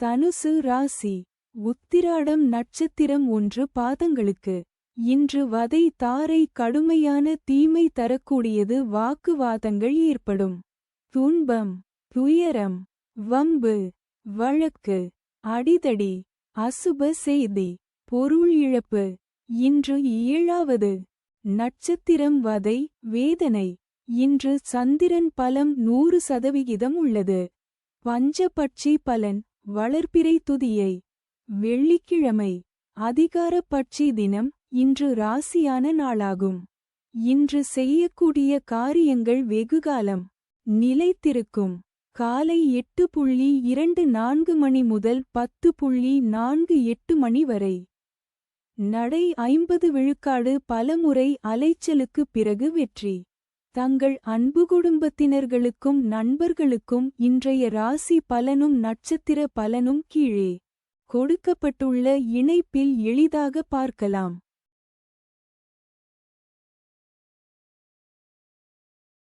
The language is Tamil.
தனுசு ராசி. உத்திராடம் நட்சத்திரம் 1 பாதங்களுக்கு. இன்று வதை தாரை கடுமையான தீமை தரக்கூடியது. வாக்குவாதங்கள் ஏற்படும். துன்பம், துயரம், வம்பு, வழக்கு, அடிதடி, அசுப செய்தி, பொருள் இழப்பு. இன்று 7வது நட்சத்திரம் வதை வேதனை. இன்று சந்திரன் பலம் 100% உள்ளது. பஞ்சபட்சி பலன் வளர்பிறை துதியை. வெள்ளிக்கிழமை அதிகார பட்சி தினம். இன்று ராசியான நாளாகும். இன்று செய்யக்கூடிய காரியங்கள் வெகுகாலம் நிலைத்திருக்கும். காலை 8:24 மணி முதல் 10:48 மணி வரை. நடை 50 விழுக்காடு. பலமுறை அலைச்சலுக்குப் பிறகு வெற்றி. தங்கள் அன்பு குடும்பத்தினர்களுக்கும் நண்பர்களுக்கும் இன்றைய ராசி பலனும் நட்சத்திர பலனும் கீழே கொடுக்கப்பட்டுள்ள இணைப்பில் எளிதாக பார்க்கலாம்.